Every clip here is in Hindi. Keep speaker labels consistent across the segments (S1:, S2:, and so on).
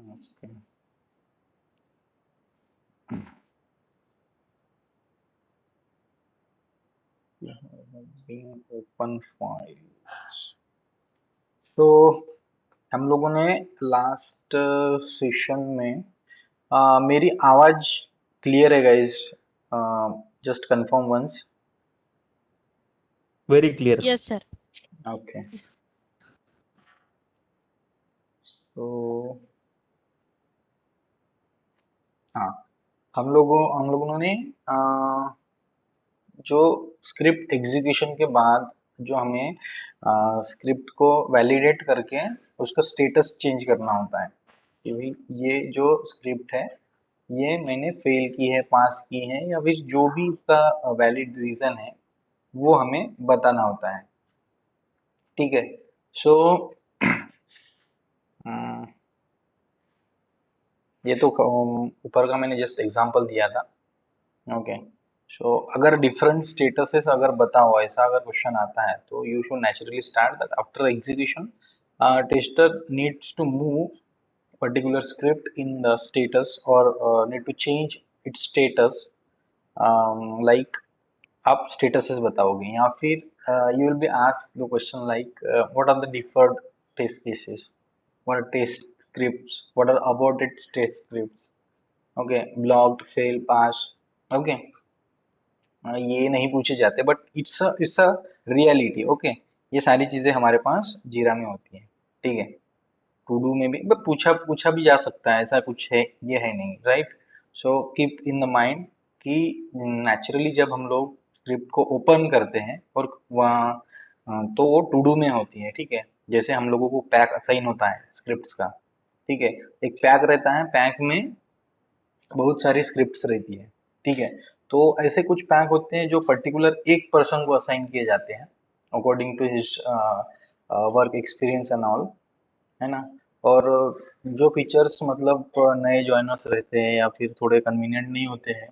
S1: Okay. Being open files. तो हम लोगों ने लास्ट सेशन में मेरी आवाज क्लियर है guys? Just confirm once.
S2: Very clear.
S3: Yes, sir.
S1: Okay. तो हाँ, हम लोगों ने जो स्क्रिप्ट एग्जीक्यूशन के बाद जो हमें स्क्रिप्ट को वैलिडेट करके उसका स्टेटस चेंज करना होता है कि भाई ये जो स्क्रिप्ट है ये मैंने फेल की है, पास की है, या फिर जो भी उसका वैलिड रीजन है वो हमें बताना होता है. ठीक है. सो ये तो ऊपर का मैंने जस्ट एग्जांपल दिया था. ओके. सो अगर डिफरेंट स्टेटसेस अगर बताओ, ऐसा अगर क्वेश्चन आता है तो you should naturally start that after execution tester needs to move particular script in the status or need to change its status. Like आप स्टेटसेस बताओगे या फिर you will be asked the question like what are the deferred test cases, what are test scripts, what are aborted test scripts. Okay, blocked, fail, pass. Okay. ये नहीं पूछे जाते but it's a reality. Okay. ये सारी चीजें हमारे पास जीरा में होती हैं. ठीक है. टू डू में भी बट पूछा पूछा भी जा सकता है, ऐसा कुछ है ये है नहीं, right. So keep in the mind कि नेचुरली जब हम लोग स्क्रिप्ट को ओपन करते हैं और वहाँ तो वो टू डू में होती है. ठीक है. जैसे हम लोगों को पैक असाइन होता है स्क्रिप्ट्स का. ठीक है. एक पैक रहता है, पैक में बहुत सारी स्क्रिप्ट्स रहती है. ठीक है. तो ऐसे कुछ पैक होते हैं जो पर्टिकुलर एक पर्सन को असाइन किए जाते हैं according to his work experience and all. है ना. और जो फीचर्स मतलब नए जॉइनर्स रहते हैं या फिर थोड़े कन्वीनियंट नहीं होते हैं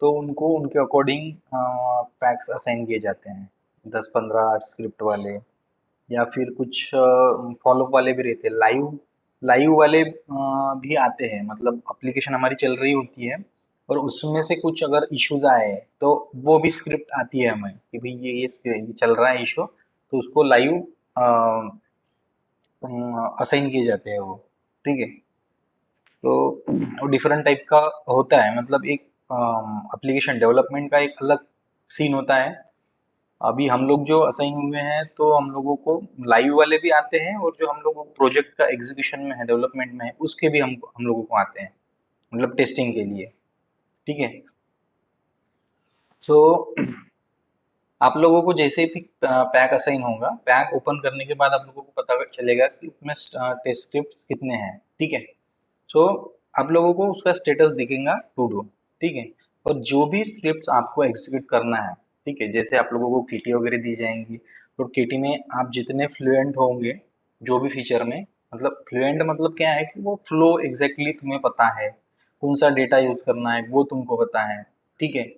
S1: तो उनको उनके अकॉर्डिंग पैक्स असाइन किए जाते हैं, 10-15 स्क्रिप्ट वाले. या फिर कुछ फॉलोअप वाले भी रहते हैं, लाइव लाइव वाले भी आते हैं. मतलब एप्लीकेशन हमारी चल रही होती है और उसमें से कुछ अगर इश्यूज आए तो वो भी स्क्रिप्ट आती है हमें कि भाई ये चल रहा है इशू, तो उसको लाइव असाइन किए जाते हैं वो. ठीक है. तो डिफरेंट टाइप का होता है. मतलब एक एप्लीकेशन डेवलपमेंट का एक अलग सीन होता है. अभी हम लोग जो असाइन हुए हैं तो हम लोगों को लाइव वाले भी आते हैं और जो हम लोग प्रोजेक्ट का एग्जीक्यूशन में है, डेवलपमेंट में है, उसके भी हम लोगों को आते हैं, मतलब टेस्टिंग के लिए. ठीक है. सो आप लोगों को जैसे ही पैक असाइन होगा, पैक ओपन करने के बाद आप लोगों को पता चलेगा कि उसमें टेस्ट स्क्रिप्ट कितने हैं. ठीक है. सो आप लोगों को उसका स्टेटस दिखेगा टू डू. ठीक है. और जो भी स्क्रिप्ट्स आपको एग्जीक्यूट करना है, ठीक है, जैसे आप लोगों को केटी वगैरह दी जाएंगी तो केटी में आप जितने फ्लुएंट होंगे जो भी फीचर में, मतलब फ्लुएंट मतलब क्या है कि वो फ्लो एग्जैक्टली तुम्हें पता है, कौन सा डेटा यूज करना है वो तुमको पता है. ठीक है.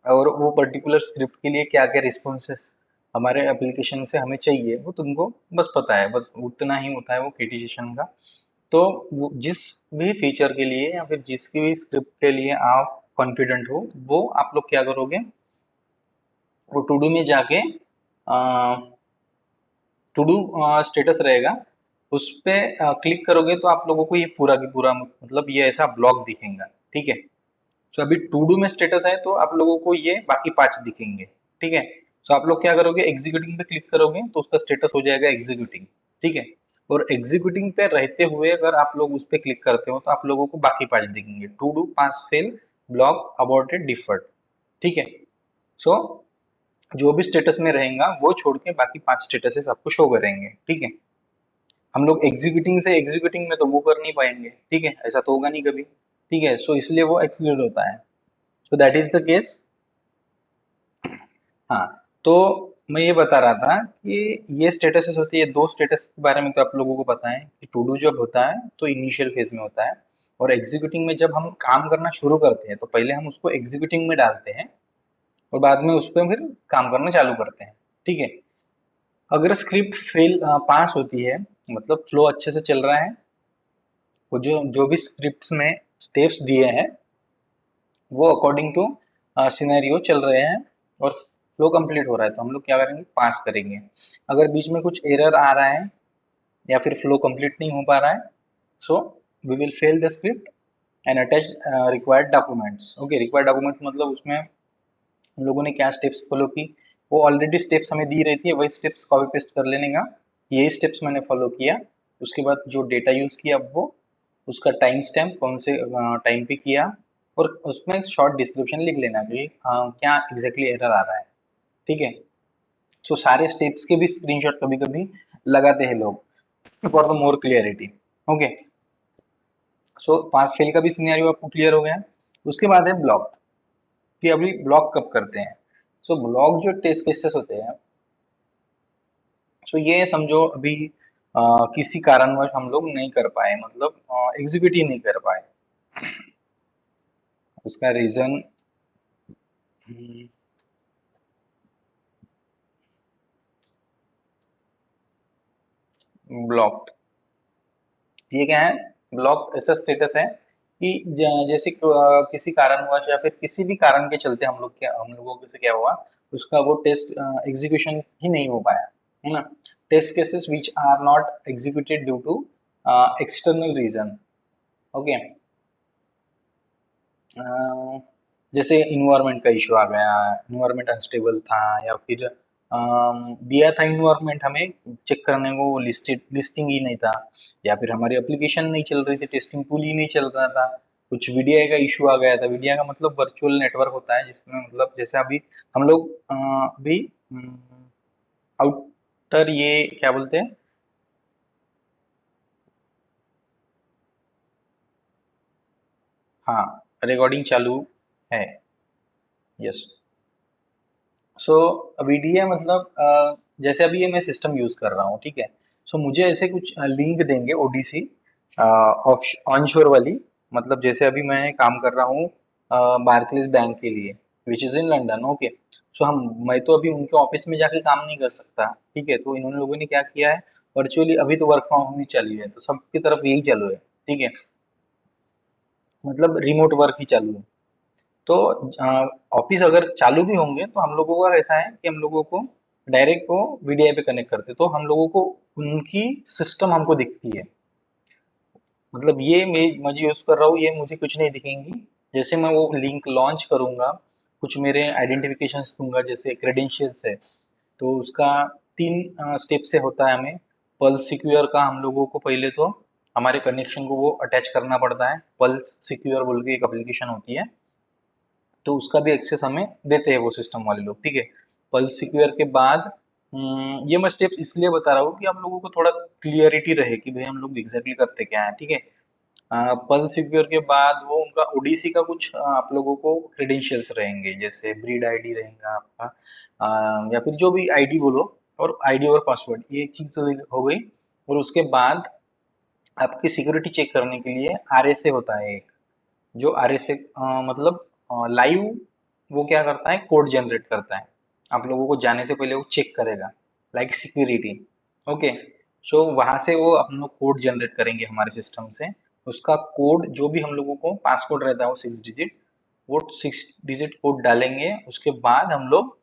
S1: और वो पर्टिकुलर स्क्रिप्ट के लिए क्या क्या रिस्पॉन्सेस हमारे एप्लीकेशन से हमें चाहिए वो तुमको बस पता है. बस उतना ही होता है वो केटीजेशन का. तो वो जिस भी फीचर के लिए या फिर जिसकी भी स्क्रिप्ट के लिए आप कॉन्फिडेंट हो वो आप लोग क्या करोगे, वो टू डू में जाके टू डू स्टेटस रहेगा, उस पे क्लिक करोगे तो आप लोगों को ये पूरा की पूरा मतलब ये ऐसा ब्लॉक दिखेगा. ठीक है. तो अभी टू डू में स्टेटस है तो आप लोगों को ये बाकी पार्ट्स दिखेंगे. ठीक है. तो आप लोग क्या करोगे, एग्जीक्यूटिंग पे क्लिक करोगे तो उसका स्टेटस हो जाएगा एग्जीक्यूटिंग. ठीक है. और एग्जीक्यूटिंग पे रहते हुए अगर आप लोग उस पे क्लिक करते हो तो आप लोगों को बाकी पार्ट्स दिखेंगे, to do, pass, fail, block, aborted, deferred. ठीक है. सो जो भी स्टेटस में रहेगा वो छोड़ के बाकी 5 स्टेटसेस आपको शो करेंगे. ठीक है. हम लोग एग्जीक्यूटिंग से एग्जीक्यूटिंग में तो वो कर नहीं पाएंगे. ठीक है. ऐसा तो होगा नहीं कभी. ठीक है. सो इसलिए वो एक्सक्लूड होता है. So that is the case. हाँ. तो मैं ये बता रहा था कि ये स्टेटसेस होती है, दो स्टेटस के बारे में तो आप लोगों को पता है कि टू डू जब होता है तो इनिशियल फेज में होता है और एग्जीक्यूटिंग में जब हम काम करना शुरू करते हैं तो पहले हम उसको एग्जीक्यूटिंग में डालते हैं और बाद में उस पर फिर काम करना चालू करते हैं. ठीक है. अगर स्क्रिप्ट फेल पास होती है मतलब फ्लो अच्छे से चल रहा है वो जो जो भी स्क्रिप्ट्स में स्टेप्स दिए हैं वो अकॉर्डिंग टू सिनेरियो चल रहे हैं और फ्लो कंप्लीट हो रहा है, तो हम लोग क्या करेंगे, पास करेंगे। अगर बीच में कुछ एरर आ रहा है या फिर फ्लो कंप्लीट नहीं हो पा रहा है, so we will fail the script and attach required documents. Okay, required documents मतलब उसमें हम लोगों ने क्या स्टेप्स फॉलो की, वो ऑलरेडी स्टेप्स हमें दी रहती है, वही स्टेप्स कॉपी पेस्ट कर लेने का, यही स्टेप्स मैंने फॉलो किया। उसके बाद जो डेटा यूज किया वो उसका टाइम स्टैम्प कौन से टाइम पे किया, और उसमें शॉर्ट डिस्क्रिप्शन लिख लेना कि क्या एग्जैक्टली एरर आ रहा है। ठीक है, सो सारे स्टेप्स के भी स्क्रीनशॉट कभी कभी लगाते हैं लोग for the more clarity. Okay, so pass fail का भी सिनेरियो आपको क्लियर हो गया। उसके बाद है ब्लॉक, कि अभी ब्लॉक कब करते हैं। सो ब्लॉक जो टेस्ट केसेस होते हैं, सो ये समझो अभी किसी कारणवश हम लोग नहीं कर पाए, मतलब एग्जीक्यूट ही नहीं कर पाए। उसका रीजन ब्लॉक, ये क्या है, ब्लॉक ऐसा स्टेटस है कि जैसे किसी कारणवश या फिर किसी भी कारण के चलते हम लोगों से क्या हुआ, उसका वो टेस्ट एग्जीक्यूशन ही नहीं हो पाया, है ना। Test cases which are not executed due to external reason. Okay, जैसे इन्वायरमेंट का इशू आ गया, इन्वायरमेंट अनस्टेबल था, या फिर दिया था इन्वायरमेंट हमें चेक करने को, वो लिस्टिंग ही नहीं था, या फिर हमारी एप्लीकेशन नहीं चल रही थी, टेस्टिंग टूल ही नहीं चल रहा था, कुछ वीडीआई का इशू आ गया था। वीडीआई का मतलब वर्चुअल नेटवर्क होता है, जिसमें मतलब जैसे अभी हम लोग अभी आउटर, ये क्या बोलते हैं, हाँ, रिकॉर्डिंग चालू है, यस। सो वीडीए मतलब जैसे अभी ये मैं सिस्टम यूज कर रहा हूँ, ठीक है। सो मुझे ऐसे कुछ लिंक देंगे ओडीसी ऑनशोर वाली, मतलब जैसे अभी मैं काम कर रहा हूँ बार्कलेज बैंक के लिए, which is in London. Okay, so हम मैं तो अभी उनके ऑफिस में जाके काम नहीं कर सकता, ठीक है। तो इन्होंने लोगों ने क्या किया है, वर्चुअली अभी तो वर्क फ्रॉम होम ही चालू है, तो सबकी तरफ यही चालू है, ठीक है, मतलब रिमोट वर्क ही चालू है। तो ऑफिस अगर चालू भी होंगे तो हम लोगों का ऐसा है कि हम लोगों को डायरेक्ट वो वीडीआई पे कनेक्ट करते, तो हम लोगों को उनकी सिस्टम हमको दिखती है, मतलब ये मैं जो यूज कर रहा हूँ ये मुझे कुछ नहीं दिखेंगी। जैसे मैं वो लिंक लॉन्च करूंगा, कुछ मेरे आइडेंटिफिकेशन दूंगा, जैसे क्रेडेंशियल्स है, तो उसका 3 स्टेप से होता है हमें। पल्स सिक्योर का हम लोगों को पहले तो हमारे कनेक्शन को वो अटैच करना पड़ता है, पल्स सिक्योर बोल के एक एप्लीकेशन होती है, तो उसका भी एक्सेस हमें देते हैं वो सिस्टम वाले लोग, ठीक है। पल्स सिक्योर के बाद ये मैं स्टेप इसलिए बता रहा हूँ कि आप लोगों को थोड़ा क्लियरिटी रहे कि भाई हम लोग एग्जैक्टली करते क्या है, ठीक है। पल्स सिक्योर के बाद वो उनका ओडीसी का कुछ आप लोगों को क्रेडेंशियल्स रहेंगे, जैसे ब्रीड आईडी रहेगा आपका, या फिर जो भी आईडी बोलो, और आईडी और पासवर्ड, ये एक चीज तो हो गई। और उसके बाद आपकी सिक्योरिटी चेक करने के लिए आरएसए होता है एक, जो आरएसए मतलब लाइव वो क्या करता है, कोड जनरेट करता है, आप लोगों को जाने से पहले वो चेक करेगा, लाइक सिक्योरिटी। ओके, सो वहां से वो हम लोग कोड जनरेट करेंगे हमारे सिस्टम से, उसका कोड जो भी हम लोगों को पासकोड रहता है वो 6 डिजिट, वो 6 डिजिट कोड डालेंगे, उसके बाद हम लोग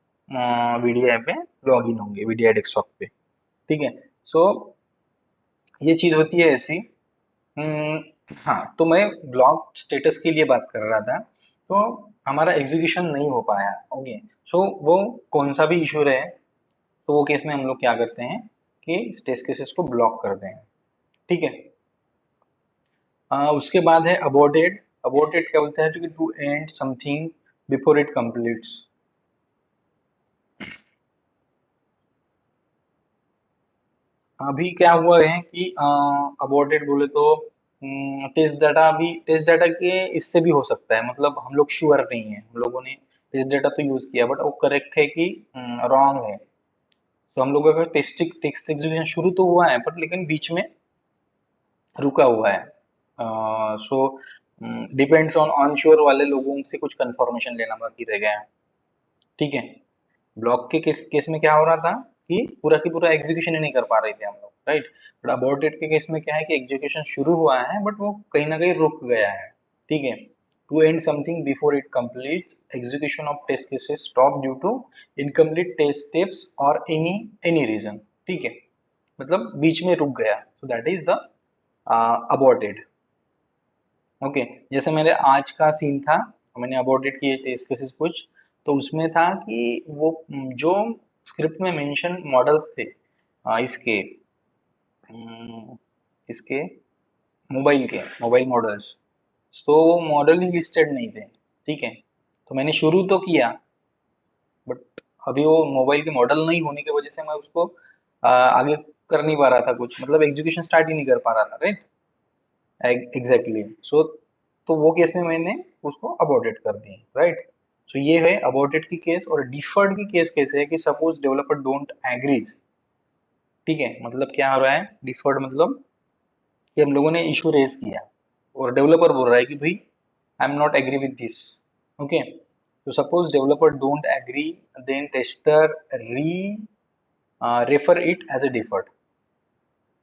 S1: वीडीआई पे लॉग इन होंगे, वीडीआई डेस्कटॉप पे, ठीक है। सो ये चीज होती है ऐसी। हाँ, तो मैं ब्लॉग स्टेटस के लिए बात कर रहा था, तो हमारा एग्जीक्यूशन नहीं हो पाया। ओके, सो वो कौन सा भी इशू रहे, तो वो केस में हम लोग क्या करते हैं कि टेस्ट केसेस को ब्लॉक करते हैं, ठीक है। उसके बाद है अबॉर्टेड। अबॉर्टेड क्या बोलते हैं, to end something before it completes. अभी क्या हुआ है कि अबॉर्टेड बोले तो टेस्ट डाटा के इससे भी हो सकता है, मतलब हम लोग श्योर नहीं है, हम लोगों ने टेस्ट डाटा तो यूज किया बट वो करेक्ट है कि रॉन्ग है। तो हम लोगों का टेस्ट टेक्स्ट एग्जीक्यूशन शुरू तो हुआ है पर लेकिन बीच में रुका हुआ है। सो डिपेंड्स ऑन ऑनश्योर वाले लोगों से कुछ कंफर्मेशन लेना बाकी रह गया है, ठीक है। ब्लॉक के केस में क्या हो रहा था कि पूरा की पूरा एग्जीक्यूशन ही नहीं कर पा रहे थे हम लोग, राइट। बट अबॉर्टेड के केस में क्या है कि एग्जीक्यूशन शुरू हुआ है बट वो कहीं ना कहीं रुक गया है, ठीक है। To end something before it completes execution of test cases stop due to incomplete test steps और एनी एनी रीजन, ठीक है, मतलब बीच में रुक गया, so that is the aborted. Okay, जैसे मेरे आज का सीन था, मैंने अबॉर्टेड किए टेस्ट केसेस कुछ, तो उसमें था कि वो जो स्क्रिप्ट में मेंशन मॉडल्स थे इसके हम्म, इसके मोबाइल मॉडल्स, तो मॉडल ही लिस्टेड नहीं थे, ठीक है। तो मैंने शुरू तो किया बट अभी वो मोबाइल के मॉडल नहीं होने की वजह से मैं उसको आगे कर नहीं पा रहा था, कुछ मतलब एग्जीक्यूशन स्टार्ट ही नहीं कर पा रहा था, राइट। एग्जैक्टली, सो तो वो केस में मैंने उसको अबॉर्टेड कर दिया, राइट। सो ये है अबॉर्टेड की केस। और डिफर्ड की केस कैसे है कि सपोज डेवलपर डोंट एग्रीज, ठीक है, मतलब क्या हो रहा है डिफर्ड, मतलब कि हम लोगों ने इशू रेज किया और डेवलपर बोल रहा है कि भाई I am not agree with this, okay. तो suppose developer don't agree, then tester re refer it as a deferred,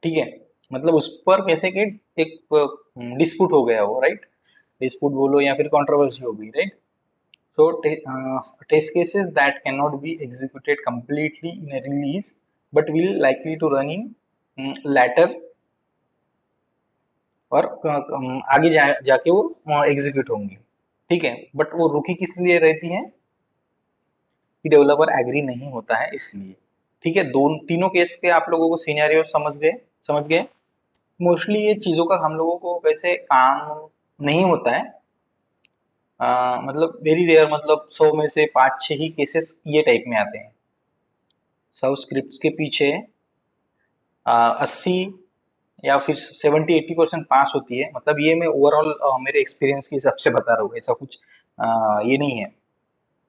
S1: ठीक है। मतलब उस पर कैसे कि एक डिस्प्यूट हो गया हो, राइट। डिस्प्यूट बोलो या फिर कंट्रोवर्सी हो गई, right. So test cases that cannot be executed completely in a release but will likely to run in later और आगे जाके वो एग्जीक्यूट होंगी, ठीक है। बट वो रुकी किस लिए रहती है कि डेवलपर एग्री नहीं होता है इसलिए, ठीक है। दोनों तीनों केस के आप लोगों को सिनेरियो समझ गए। मोस्टली ये चीजों का हम लोगों को वैसे काम नहीं होता है, मतलब वेरी रेयर, मतलब 100 में से 5-6 ही केसेस ये टाइप में आते हैं। सब स्क्रिप्ट्स के पीछे 80 या फिर 70-80% पास होती है, मतलब ये मैं ओवरऑल मेरे एक्सपीरियंस के हिसाब से बता रहा हूँ, ऐसा कुछ ये नहीं है,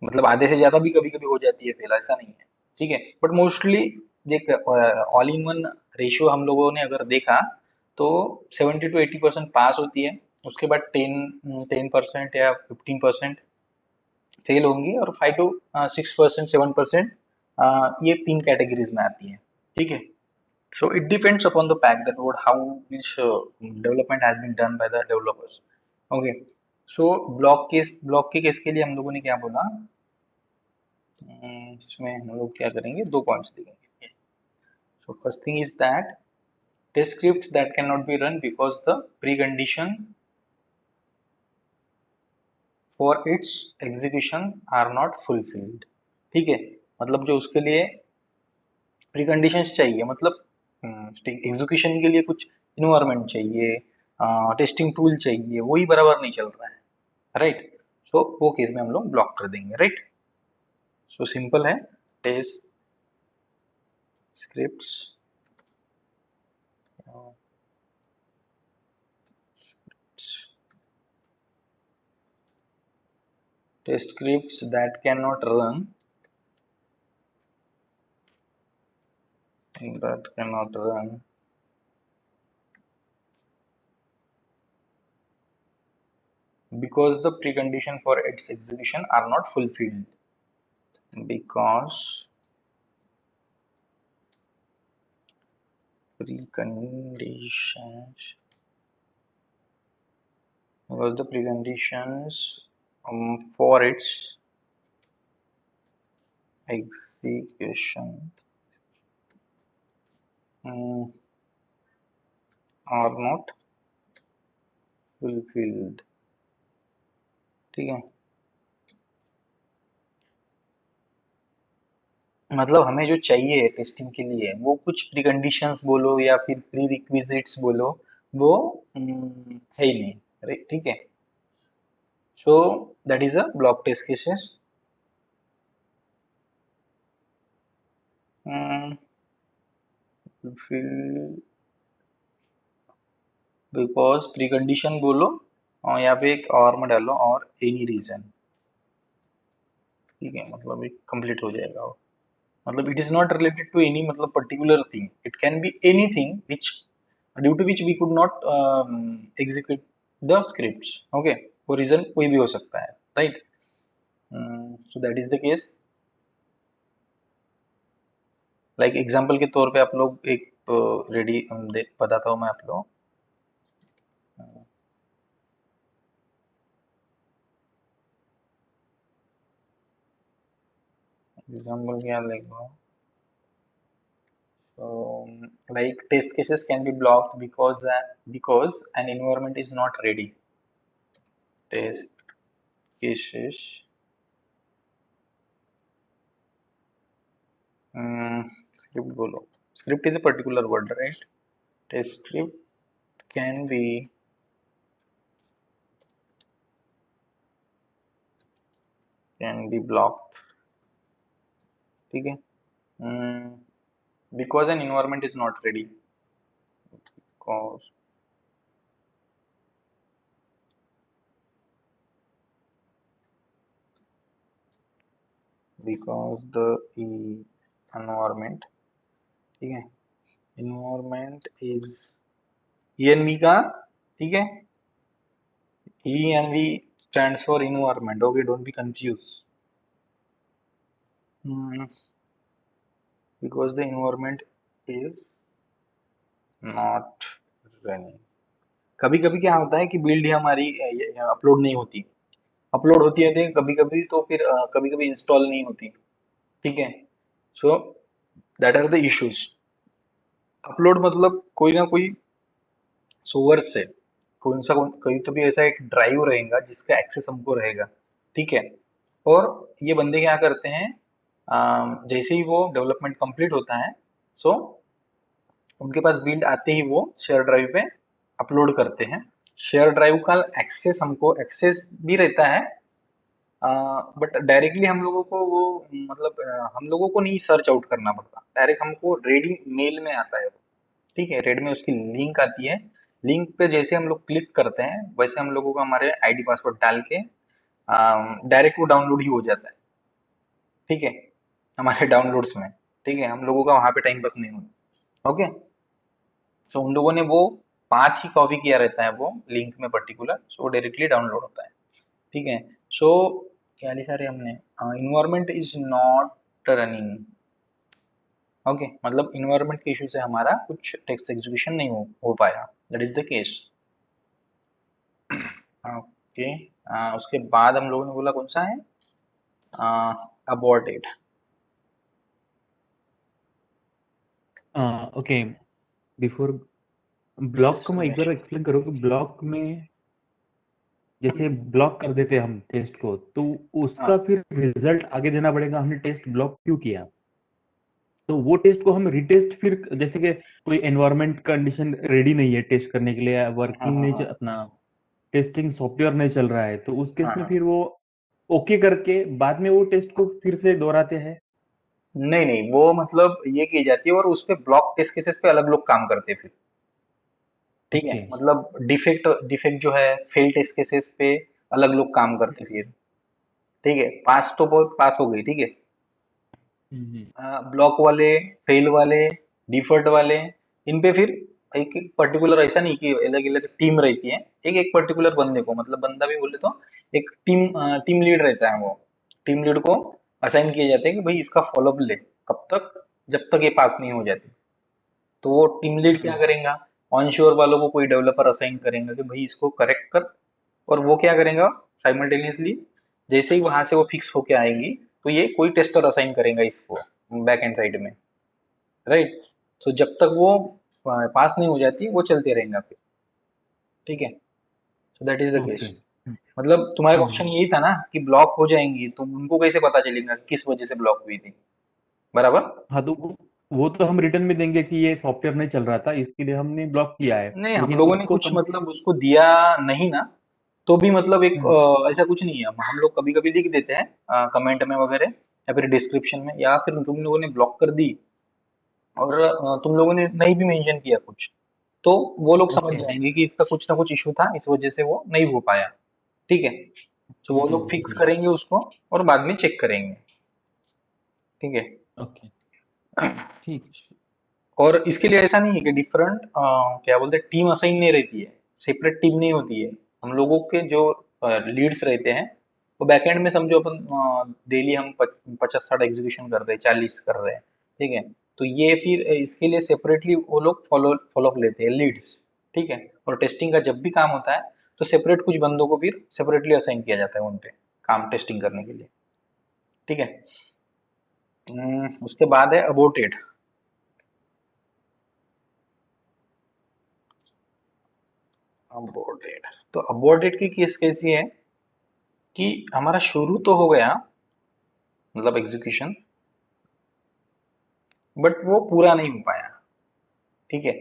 S1: मतलब आधे से ज्यादा भी कभी कभी हो जाती है फेल, ऐसा नहीं है, ठीक है। बट मोस्टली देख ऑल इन वन रेशियो हम लोगों ने अगर देखा तो 70-80% पास होती है, उसके बाद 10% या 15% फेल होंगी, और 5 to 6%, 7% ये तीन कैटेगरीज में आती है, ठीक है। So it depends upon the fact that what how which development has been done by the developers. Okay. So block के केस के लिए हम लोगों ने क्या बोला, इसमें हम लोग क्या करेंगे, दो पॉइंट्स देखेंगे। So first thing is that test scripts that cannot be run because the precondition for its execution are not fulfilled, ठीक है। मतलब जो उसके लिए प्रीकंडीशंस चाहिए, मतलब एग्जीक्यूशन के लिए कुछ इन्वायरमेंट चाहिए, टेस्टिंग टूल चाहिए, वही बराबर नहीं चल रहा है, राइट। सो वो केस में हम लोग ब्लॉक कर देंगे, राइट। सो सिंपल है, test scripts test scripts that can not run that can not run because the precondition for its execution are not fulfilled, because preconditions because the preconditions for its execution um, are not fulfilled, ठीक है। मतलब हमें जो चाहिए टेस्टिंग के लिए वो कुछ प्रीकंडीशंस बोलो या फिर प्री रिक्विजिट्स बोलो, वो है ही नहीं, ठीक है। So that is a block test cases. fulfill because precondition बोलो या फिर एक और में डालो और एनी रीजन, ठीक है, मतलब एक कंप्लीट हो जाएगा वो। मतलब it is not related to any मतलब particular thing, it can be anything which due to which we could not execute the scripts, okay. वो रीजन कोई भी हो सकता है, right. So that is the case. Like example के तौर पे आप लोग एक तो रेडी बताता हूँ मैं आप लोगों एग्जाम्पल क्या लिखूँ. So, like test cases can be blocked because an environment is not ready. Test cases. Script बोलो. Script is a particular word, right? Test script can be blocked. ठीक है. Because an environment is not ready. Because the environment, ठीक है. Environment is ENV का, ठीक है. ENV stands for environment. Okay, don't be confused. Because the environment is not running. कभी कभी क्या होता है कि बिल्ड हमारी अपलोड नहीं होती. अपलोड होती है कभी कभी, तो फिर कभी कभी इंस्टॉल नहीं होती. ठीक है. So that are the issues. Upload मतलब कोई ना कोई सोर्स से कौन सा कोई तो भी ऐसा एक ड्राइव रहेगा जिसका एक्सेस हमको रहेगा. ठीक है. और ये बंदे क्या करते हैं, जैसे ही वो डेवलपमेंट कंप्लीट होता है, सो उनके पास बिल्ड आते ही वो शेयर ड्राइव पे अपलोड करते हैं. शेयर ड्राइव का एक्सेस हमको एक्सेस भी रहता है, बट डायरेक्टली हम लोगों को वो मतलब हम लोगों को नहीं सर्च आउट करना पड़ता. डायरेक्ट हमको रेडी मेल में आता है वो. ठीक है. रेड में उसकी लिंक आती है. लिंक पे जैसे हम लोग क्लिक करते हैं वैसे हम लोगों को हमारे आईडी पासवर्ड डाल के डायरेक्ट वो डाउनलोड ही हो जाता है. ठीक है. हमारे डाउनलोड्स में. ठीक है. हम लोगों का वहां पे टाइम पास नहीं होता. ओके. सो उन लोगों ने वो पाथ ही कॉपी किया रहता है वो लिंक में पर्टिकुलर, सो डायरेक्टली डाउनलोड होता है. ठीक है. सो क्या लिखा रहे हमने, environment is not running. Okay. मतलब इन्वायरमेंट के इशू से हमारा कुछ टेक्स्ट एग्जीक्यूशन नहीं हो पाया. That is the case. Okay. उसके बाद हम लोगों ने बोला कौन सा है, अबॉर्टेड.
S2: ओके. बिफोर ब्लॉक को मैं एक बार एक्सप्लेन करो कि ब्लॉक में जैसे ब्लॉक कर देते हम टेस्ट को, तो उसका फिर रिजल्ट आगे देना पड़ेगा. हमने टेस्ट ब्लॉक क्यों किया, तो वो टेस्ट को हम रिटेस्ट फिर जैसे कि कोई एनवायरनमेंट कंडीशन रेडी नहीं है टेस्ट करने के लिए, वर्किंग नहीं अपना टेस्टिंग सॉफ्टवेयर नहीं चल रहा है, तो उस केस में फिर वो ओके करके बाद में वो टेस्ट को फिर से दोहराते हैं.
S1: नहीं नहीं, वो मतलब ये की जाती है और उस पे ब्लॉक टेस्ट केसेस पे अलग लोग काम करते हैं फिर. ठीक है.
S2: ओके.
S1: मतलब डिफेक्ट डिफेक्ट जो है फेल टेस्ट केसेस पे अलग लोग काम करते फिर. ठीक है. पास तो बहुत पास हो गई. ठीक है. ब्लॉक वाले, फेल वाले, डिफॉल्ट वाले, इन पे फिर एक एक पर्टिकुलर, ऐसा नहीं कि अलग अलग टीम रहती है. एक एक पर्टिकुलर बंदे को, मतलब बंदा भी बोले तो एक टीम टीम लीड रहता है. वो टीम लीड को असाइन किए जाते हैं कि भाई इसका फॉलोअप ले, कब तक, जब तक ये पास नहीं हो जाती. तो वो टीम लीड क्या करेगा, ऑनशोर वालों को कोई डेवलपर असाइन करेगा कि भाई इसको करेक्ट कर. और वो क्या करेगा साइमल्टेनियसली, जैसे ही वहां से वो फिक्स होके आएंगी तो ये कोई टेस्टर असाइन करेगा इसको बैक एंड साइड में. राइट. तो जब तक वो पास नहीं हो जाती वो चलते रहेगा फिर. ठीक है. So that is the case.
S2: Okay.
S1: मतलब तुम्हारा क्वेश्चन यही था ना कि ब्लॉक हो जाएंगी तो उनको कैसे पता चलेगा कि किस वजह से ब्लॉक हुई थी. बराबर.
S2: हाँ, तो वो तो हम रिटर्न में देंगे कि ये सॉफ्टवेयर नहीं चल रहा था, इसके लिए हमने ब्लॉक किया है,
S1: नहीं, हम
S2: लेकिन
S1: लोगों ने
S2: उसको
S1: कुछ मतलब उसको दिया नहीं ना, तो भी मतलब एक
S2: हम्म,
S1: ऐसा कुछ नहीं है. हम लोग कभी कभी लिख देते हैं कमेंट में वगैरह या फिर डिस्क्रिप्शन में, या फिर तुम लोगों ने ब्लॉक कर दी और तुम लोगों ने नहीं भी मेंशन किया कुछ, तो वो लोग समझ
S2: ओके.
S1: जाएंगे कि इसका कुछ ना कुछ इशू था, इस वजह से वो नहीं हो पाया. ठीक है. तो वो लोग फिक्स करेंगे उसको और बाद में चेक करेंगे. ठीक है.
S2: ओके. ठीक.
S1: और इसके लिए ऐसा नहीं है कि डिफरेंट क्या बोलते हैं टीम असाइन नहीं रहती है, सेपरेट टीम नहीं होती है. हम लोगों के जो लीड्स रहते हैं वो बैकएंड में समझो अपन डेली हम 50-60 एग्जीक्यूशन कर रहे हैं, 40 कर रहे हैं. ठीक है. तो ये फिर इसके लिए सेपरेटली वो लोग फॉलो लेते हैं लीड्स, ठीक है। और टेस्टिंग का जब भी काम होता है तो सेपरेट कुछ बंदों को फिर सेपरेटली असाइन किया जाता है उन पे काम टेस्टिंग करने के लिए, ठीक है। उसके बाद है अबॉर्टेड। अबॉर्टेड, तो अबॉर्टेड की केस कैसी है कि हमारा शुरू तो हो गया, मतलब एग्जीक्यूशन, बट वो पूरा नहीं हो पाया, ठीक है।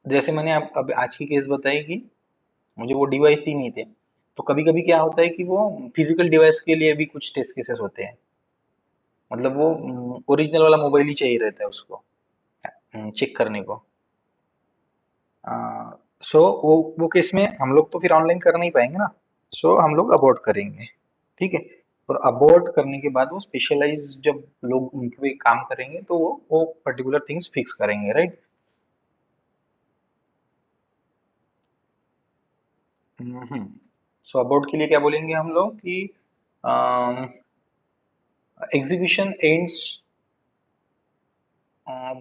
S1: जैसे मैंने अब आज की केस बताई कि मुझे वो डिवाइस ही नहीं थे, तो कभी कभी क्या होता है कि वो फिजिकल डिवाइस के लिए भी कुछ टेस्ट केसेस होते हैं, मतलब वो ओरिजिनल वाला मोबाइल ही चाहिए रहता है उसको चेक करने को। सो वो केस में हम लोग तो फिर ऑनलाइन कर नहीं पाएंगे ना, सो हम लोग अबॉर्ट करेंगे, ठीक है। और अबॉर्ट करने के बाद वो स्पेशलाइज जब लोग उनके पे काम करेंगे तो वो पर्टिकुलर थिंग्स फिक्स करेंगे, राइट। सो अबॉर्ट के लिए क्या बोलेंगे हम लोग कि execution ends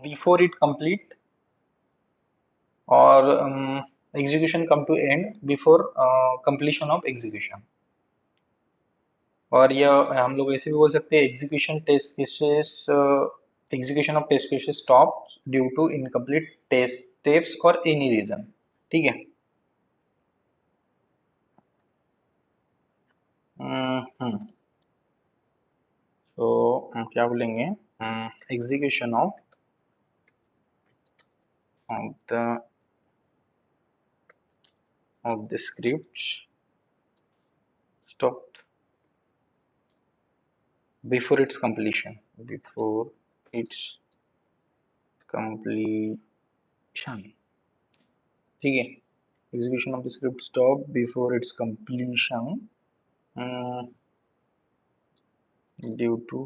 S1: before it complete, और execution come to end before completion of execution. और यह हम लोग ऐसे भी बोल सकते हैं execution test cases, execution of test cases stop due to incomplete test steps और एनी रीजन, ठीक है। हम्म तो हम क्या बोलेंगे, execution the of the script stopped before its completion, before its completion, ठीक है। execution of the script stopped before its completion due to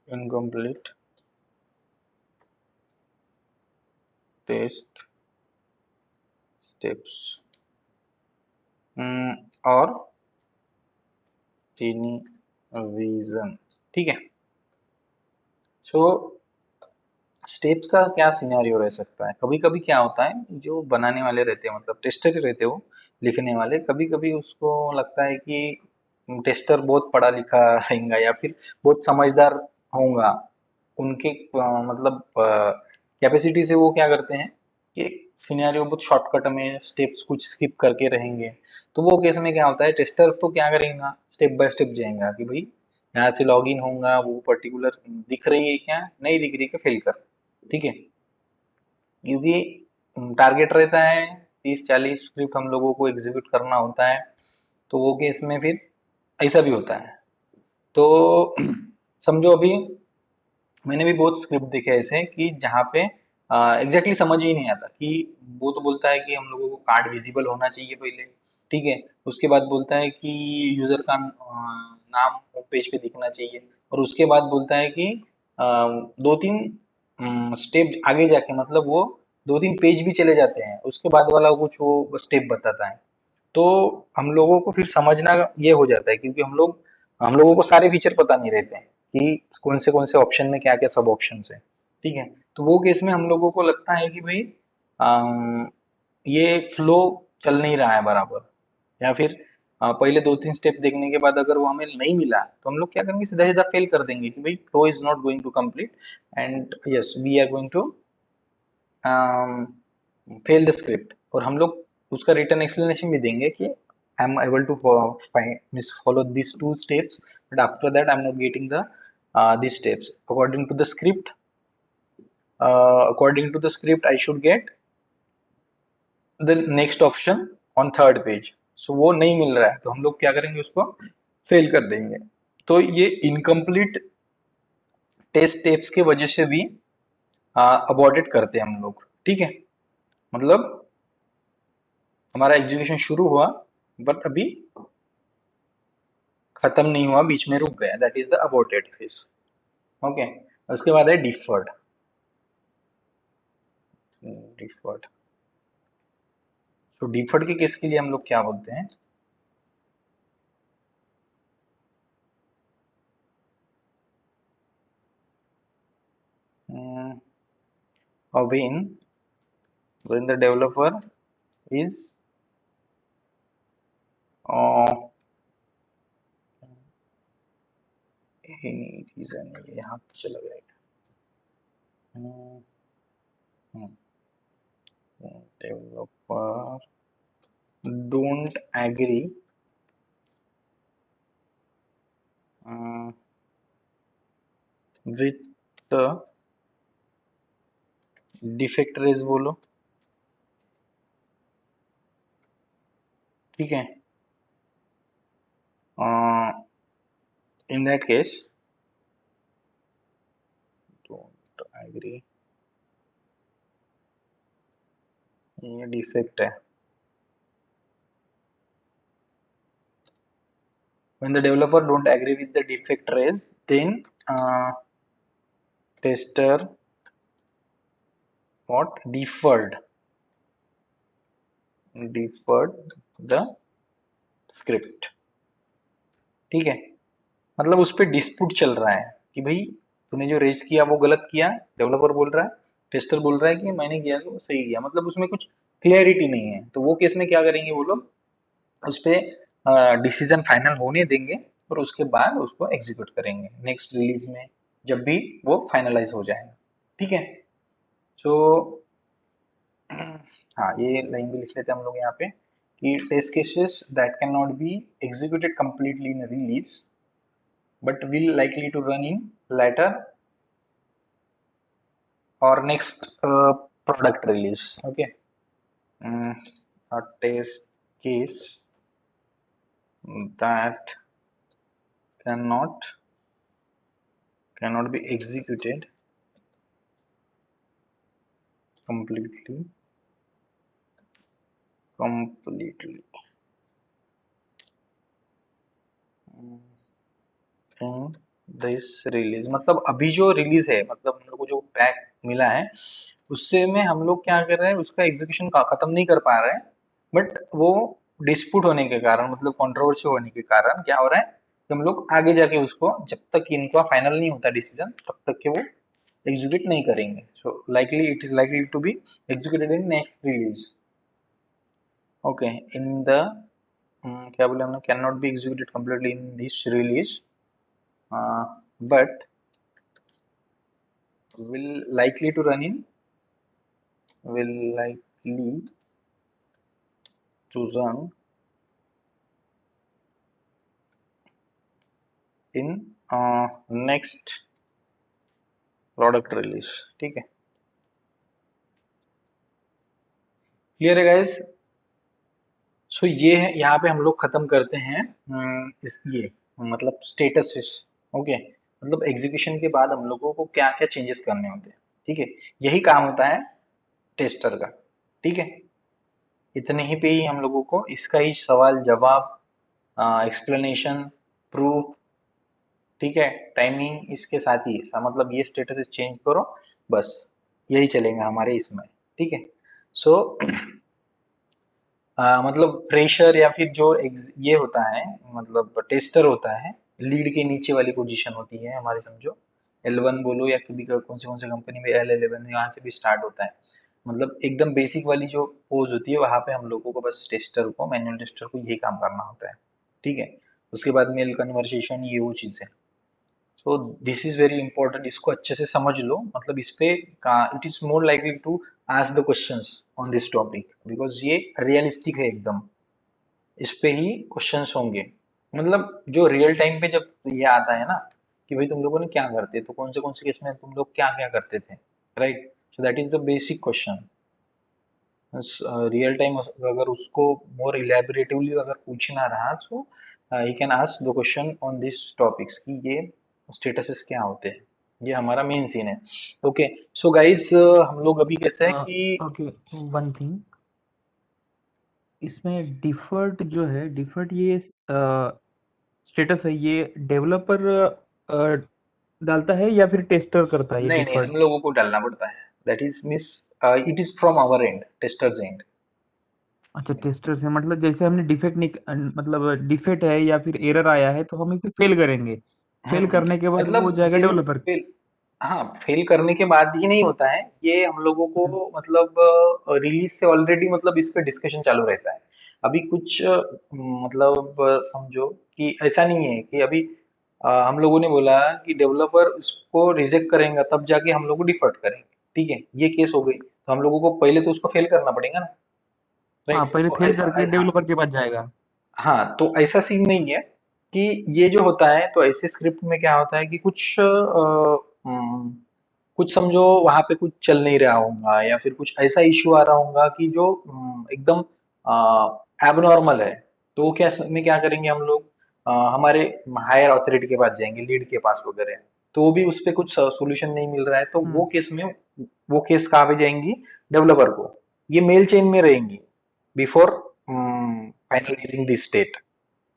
S1: incomplete test steps और any reason, ठीक है। सो स्टेप्स का क्या सिनेरियो रह सकता है, कभी कभी क्या होता है जो बनाने वाले रहते हैं, मतलब टेस्टर ही रहते हो लिखने वाले, कभी कभी उसको लगता है कि टेस्टर बहुत पढ़ा लिखा रहेगा या फिर बहुत समझदार होगा, उनके मतलब कैपेसिटी से वो क्या करते हैं कि सिनेरियो बहुत शॉर्टकट में स्टेप्स कुछ स्किप करके रहेंगे। तो वो केस में क्या होता है, टेस्टर तो क्या करेगा, स्टेप बाय स्टेप जाएगा कि भाई यहाँ से लॉग इन होगा, वो पर्टिकुलर दिख रही है क्या, नहीं दिख रही है क्या, फिल कर, ठीक है। क्योंकि टारगेट रहता है 30-40 स्क्रिप्ट हम लोगों को एग्जीक्यूट करना होता है, तो वो केस में फिर ऐसा भी होता है। तो समझो अभी मैंने भी बहुत स्क्रिप्ट देखे ऐसे कि जहाँ पे एग्जैक्टली समझ ही नहीं आता कि वो तो बोलता है कि हम लोगों को कार्ड विजिबल होना चाहिए पहले, ठीक है। उसके बाद बोलता है कि यूजर का नाम होम पेज पे दिखना चाहिए, और उसके बाद बोलता है कि दो तीन स्टेप आगे जाके, मतलब वो दो तीन पेज भी चले जाते हैं, उसके बाद वाला कुछ वो स्टेप बताता है। तो हम लोगों को फिर समझना ये हो जाता है, क्योंकि हम लोगों को सारे फीचर पता नहीं रहते हैं कि कौन से ऑप्शन में क्या क्या सब ऑप्शन है, ठीक है। तो वो केस में हम लोगों को लगता है कि भाई ये फ्लो चल नहीं रहा है बराबर, या फिर पहले दो तीन स्टेप देखने के बाद अगर वो हमें नहीं मिला तो हम लोग क्या करेंगे, सीधा सीधा फेल कर देंगे कि भाई flow is not going to complete and yes we are going to fail the script. और हम लोग उसका रिटर्न एक्सप्लेनेशन भी देंगे कि I am able to find miss follow this two steps, but after that I am not getting the these steps according to the script, according to the script I should get the next option on third page, so वो नहीं मिल रहा है तो हम लोग क्या करेंगे, उसको फेल कर देंगे। तो ये इनकम्प्लीट टेस्ट स्टेप्स की वजह से भी अबॉर्टेड करते हैं हम लोग, ठीक है। मतलब हमारा एग्जीक्यूशन शुरू हुआ बट अभी खत्म नहीं हुआ, बीच में रुक गया, that is the aborted phase, okay. उसके बाद है डिफर्ड। डिफर्ड, तो डिफर्ड के केस के लिए हम लोग क्या बोलते हैं, or when the developer is any reason यहाँ पे चला गया developer don't agree with the defect raise बोलो, ठीक है. In that case don't agree, ये डिफेक्ट है. When the developer don't agree with the defect raise, then tester what deferred the script, ठीक है. मतलब उस पर डिस्प्यूट चल रहा है कि भाई तूने जो रेज किया वो गलत किया, डेवलपर बोल रहा है, टेस्टर बोल रहा है कि मैंने किया तो सही किया, मतलब उसमें कुछ क्लियरिटी नहीं है. तो वो केस में क्या करेंगे वो लोग, उस पर डिसीजन फाइनल होने देंगे और उसके बाद उसको एग्जीक्यूट करेंगे नेक्स्ट रिलीज में, जब भी वो फाइनलाइज हो जाएगा, ठीक है. सो हाँ, ये लाइन भी लिख लेते हैं हम लोग यहाँ पे कि test cases that can not be executed completely in release but will likely to run in later or next product release. Okay. A test case that cannot be executed completely in this release. मतलब अभी जो रिलीज है, मतलब हम लोग को जो पैक मिला है उससे में हम लोग क्या कर रहे हैं, उसका एग्जीक्यूशन खत्म नहीं कर पा रहे हैं, बट वो डिस्प्यूट होने के कारण, मतलब कंट्रोवर्सी होने के कारण क्या हो रहा है कि हम लोग आगे जाके उसको, जब तक इनका फाइनल नहीं होता डिसीजन, तब तक के वो एग्जीक्यूट नहीं करेंगे. So likely it is likely to be executed in next release. Okay. In the क्या बोले हमने, can not be executed completely in this release but will likely to run in will likely to run in next product release, ठीक है. क्लियर है गाइस. सो ये है, यहाँ पे हम लोग खत्म करते हैं ये मतलब स्टेटस. ओके. मतलब एग्जीक्यूशन के बाद हम लोगों को क्या क्या चेंजेस करने होते हैं, ठीक है. यही काम होता है टेस्टर का, ठीक है. इतने ही पे ही हम लोगों को इसका ही सवाल जवाब, एक्सप्लेनेशन, प्रूफ, ठीक है, टाइमिंग, इसके साथ ही मतलब ये स्टेटस चेंज करो, बस यही चलेगा हमारे इसमें, ठीक है. सो मतलब प्रेशर या फिर जो ये होता है, मतलब टेस्टर होता है, लीड के नीचे वाली पोजीशन होती है हमारे, समझो L1 बोलो या कभी कौन से कंपनी में L11 यहाँ से भी स्टार्ट होता है. मतलब एकदम बेसिक वाली जो पोज होती है वहां पे हम लोगों को बस टेस्टर को, मैनुअल टेस्टर को यही काम करना होता है, ठीक है. उसके बाद मेल कन्वर्सेशन, ये वो चीजें. So this is very important, इसको अच्छे से समझ लो. मतलब इस पे it is more likely to ask the questions on this topic, because ये रियलिस्टिक है एकदम, इस पे ही क्वेश्चंस होंगे. मतलब जो रियल टाइम पे जब ये आता है ना कि भाई तुम लोगों ने क्या करते, तो कौन से केस में तुम लोग क्या क्या करते थे, right. So that is the basic question. Real time अगर उसको मोर इलेबोरेटिवली अगर पूछना रहा, तो he can ask the question on this topics कि ये स्टेटसेस क्या होते हैं. ये हमारा मेन सीन है. ओके. सो गाइस हम लोग अभी कैसे है कि
S2: ओके, वन थिंग, इसमें डिफर्ट जो है, डिफर्ट ये स्टेटस है, ये डेवलपर डालता है या फिर टेस्टर करता है ये
S1: नहीं नहीं,
S2: डिफर्ट?
S1: हम लोगों को डालना पड़ता है. That is miss, it is from our and, testers and.
S2: अच्छा, टेस्टर से मतलब जैसे हमने मतलब डिफेक्ट है या फिर एरर आया है तो हम इसे फेल करेंगे, फेल करने के बाद वो
S1: मतलब
S2: जाएगा
S1: ये
S2: डेवलपर।
S1: हाँ, फेल करने के बाद ही नहीं होता है, ये हम लोगों को
S2: हम्म,
S1: मतलब रिलीज से ऑलरेडी मतलब इस पे डिस्कशन चालू रहता है। अभी कुछ मतलब समझो कि ऐसा नहीं है कि अभी हम लोगों ने बोला कि डेवलपर इसको रिजेक्ट करेंगे तब जाके हम लोग को डिफॉल्ट करेंगे, ठीक है, ये केस हो गई, तो हम लोगों को पहले तो उसको फेल करना पड़ेगा ना,
S2: हाँ
S1: राइट?
S2: पहले
S1: तो
S2: फेल
S1: ऐसा
S2: करके
S1: हाँ,
S2: डेवलपर के पास जाएगा।
S1: हाँ, तो ऐसा सीन नहीं है कि ये जो होता है, तो ऐसे स्क्रिप्ट में क्या होता है कि कुछ समझो वहां पे कुछ चल नहीं रहा होगा या फिर कुछ ऐसा इश्यू आ रहा होगा कि जो एकदम एबनॉर्मल है, तो वो क्या में क्या करेंगे हम लोग, हमारे हायर अथॉरिटी के पास जाएंगे, लीड के पास वगैरह, तो वो भी उस पे कुछ सोल्यूशन नहीं मिल रहा है, तो
S2: हम्म
S1: वो केस कहाँ पे जाएंगी, डेवलपर को, ये मेल चेन में रहेंगी बिफोर फाइनलाइजिंग द स्टेट,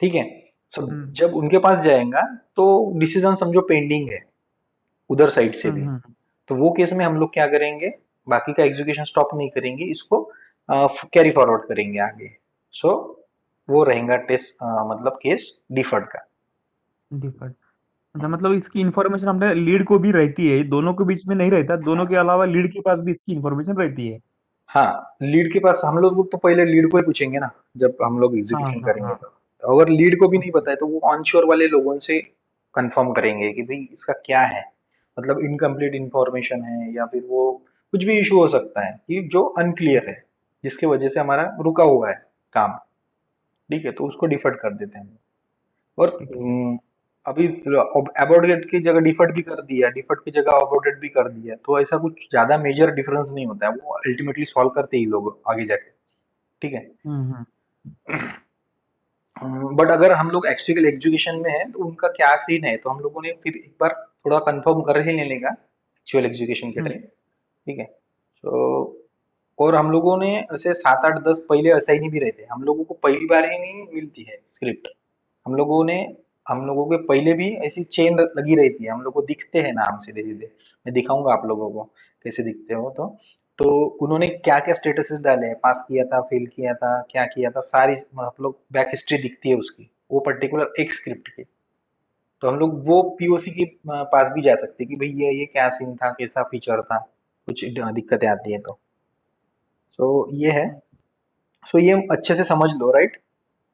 S1: ठीक है। सो
S2: हम्म
S1: जब उनके पास जाएगा तो डिसीजन समझो पेंडिंग है उधर साइड से भी,
S2: हम्म।
S1: तो वो केस में हम लोग क्या करेंगे, बाकी का एग्जीक्यूशन स्टॉप नहीं करेंगे, इसको कैरी फॉरवर्ड करेंगे आगे। सो वो रहेगा टेस्ट मतलब केस डिफर्ड का।
S2: डिफॉल्ट मतलब इसकी इन्फॉर्मेशन हमने लीड को भी रहती है, दोनों के बीच में नहीं रहता, दोनों के अलावा लीड के पास भी इसकी इन्फॉर्मेशन रहती है।
S1: हाँ, लीड के पास हम लोग तो पहले लीड को ही पूछेंगे ना, जब हम लोग
S2: हाँ
S1: एग्जीक्यूशन
S2: हाँ
S1: करेंगे
S2: हाँ।
S1: तो अगर लीड को भी नहीं
S2: ओके।
S1: पता है तो वो ऑनश्योर वाले लोगों से कंफर्म करेंगे कि भाई इसका क्या है, मतलब इनकम्प्लीट इंफॉर्मेशन है या फिर वो कुछ भी इशू हो सकता है कि जो अनक्लियर है, जिसकी वजह से हमारा रुका हुआ है काम, ठीक है, तो उसको डिफर्ड कर देते हैं। और
S2: ठीक है।
S1: अभी अबॉर्डेड की जगह डिफर्ड भी कर दिया, डिफर्ड की जगह अबॉर्डेड भी कर दिया, तो ऐसा कुछ ज्यादा मेजर डिफरेंस नहीं होता है, वो अल्टीमेटली सॉल्व करते ही लोग आगे जाके, ठीक है।
S2: हम्म।
S1: बट अगर हम लोग एक्चुअल एजुकेशन में है तो उनका क्या सीन है, तो हम लोगों ने फिर एक बार थोड़ा कंफर्म कर ही लेने का एक्चुअल एजुकेशन के
S2: हम्म
S1: टाइम, ठीक है। तो और हम लोगों ने ऐसे 7 8 10 पहले असाइन भी रहते हैं, हम लोगों को पहली बार ही नहीं मिलती है स्क्रिप्ट, हम लोगों ने हम लोगों के पहले भी ऐसी चेन लगी रहती है, हम लोग को दिखते हैं नाम सीधे सीधे, मैं दिखाऊंगा आप लोगों को कैसे दिखते हो, तो उन्होंने क्या क्या स्टेटसेस डाले हैं, पास किया था, फेल किया था, क्या किया था, सारी आप लोग बैक हिस्ट्री दिखती है उसकी, वो पर्टिकुलर एक स्क्रिप्ट की, तो हम लोग वो पीओसी के पास भी जा सकते हैं कि भाई ये क्या सीन था, कैसा फीचर था, कुछ दिक्कतें आती है तो ये है। सो ये अच्छे से समझ लो, राइट?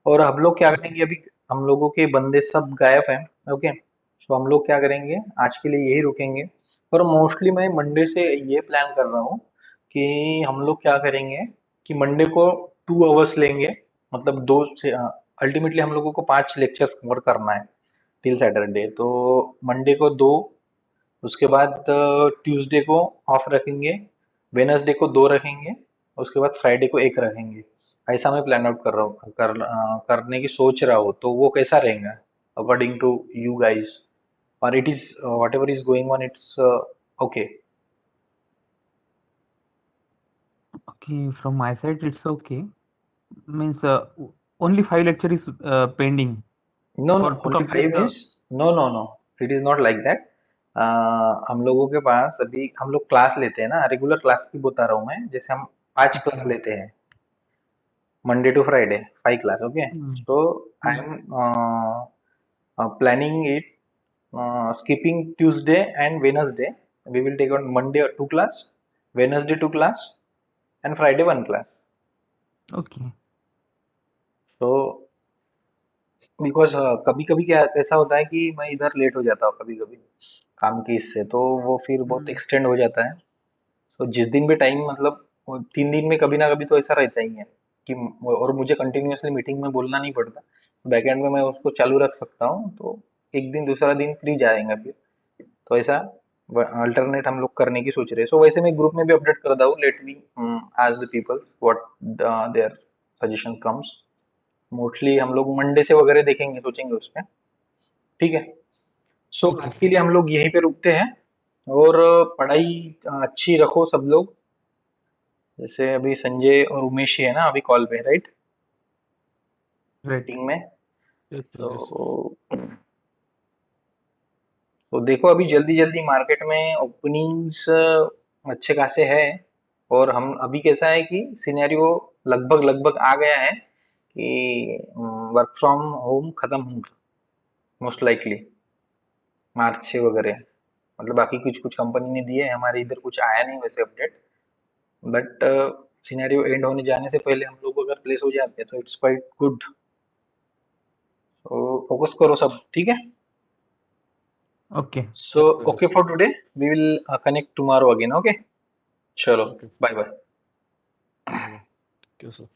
S1: और हम लोग क्या करेंगे अभी, हम लोगों के बंदे सब गायब हैं, ओके, तो हम लोग क्या करेंगे, आज के लिए यही रुकेंगे, पर मोस्टली मैं मंडे से ये प्लान कर रहा हूँ कि हम लोग क्या करेंगे कि मंडे को 2 आवर्स लेंगे, मतलब दो से अल्टीमेटली हम लोगों को 5 लेक्चर्स कवर करना है टिल सैटरडे, तो मंडे को 2, उसके बाद ट्यूसडे को ऑफ रखेंगे, वेनसडे को 2 रखेंगे, उसके बाद फ्राइडे को 1 रखेंगे, ऐसा मैं प्लान आउट कर रहा हूँ, करने की सोच रहा हूँ, तो वो कैसा रहेगा अकॉर्डिंग टू यू गाइस, और it is what ever is going on, it's okay.
S2: Okay, from my side it's okay. Means only 5 lecture is pending
S1: no no,
S2: for to
S1: only
S2: complete
S1: 5
S2: the.
S1: Is, no no no, it is not like that. हम लोगों के पास अभी हम लोग क्लास लेते हैं ना, रेगुलर क्लास की बता रहा हूँ मैं, जैसे हम 5 क्लास
S2: Okay.
S1: लेते हैं Monday to Friday, 5 class. Okay.
S2: Hmm.
S1: So
S2: Hmm.
S1: I'm planning it, skipping Tuesday and Wednesday. We will take on Monday 2 class, Wednesday 2 class, and Friday 1 class.
S2: Okay.
S1: So because कभी कभी क्या ऐसा होता है कि मैं इधर लेट हो जाता हूँ कभी कभी काम की इससे, तो वो फिर बहुत
S2: Hmm.
S1: एक्सटेंड हो जाता है। तो जिस दिन भी टाइम मतलब वो 3 दिन में कभी ना कभी तो ऐसा रहता ही है कि और मुझे कंटिन्यूअसली मीटिंग में बोलना नहीं पड़ता, बैकएंड में मैं उसको चालू रख सकता हूँ, तो एक दिन दूसरा दिन फ्री जाएगा फिर, तो ऐसा अल्टरनेट हम लोग करने की सोच रहे हैं। सो वैसे मैं ग्रुप में भी अपडेट कर दूँ, let me ask the peoples what their suggestion comes, mostly हम लोग मंडे से वगैरह देखेंगे, सोचेंगे उस पे, ठीक है। सो
S2: ठीक है।
S1: आज के लिए हम लोग यहीं पे रुकते हैं, और पढ़ाई अच्छी रखो सब लोग, जैसे अभी संजय और उमेश ही है ना अभी कॉल पे, राइट,
S2: Right.
S1: मीटिंग में,
S2: Yes, yes.
S1: तो देखो अभी जल्दी जल्दी मार्केट में ओपनिंग्स अच्छे खासे है, और हम अभी कैसा है कि सिनेरियो लगभग लगभग आ गया है कि वर्क फ्रॉम होम खत्म होगा मोस्ट लाइकली मार्च से वगैरह, मतलब बाकी कुछ कुछ कंपनी ने दिए हैं, हमारे इधर कुछ आया नहीं वैसे अपडेट, बट सिनेरियो एंड होने जाने से पहले हम लोग अगर प्लेस हो जाते हैं तो इट्स क्वाइट गुड। तो फोकस करो सब, ठीक है।
S2: Okay
S1: so
S2: yes sir
S1: okay for today, we will connect tomorrow again, okay. चलो,
S2: okay
S1: bye bye.
S2: Bye bye.
S3: Okay, sir.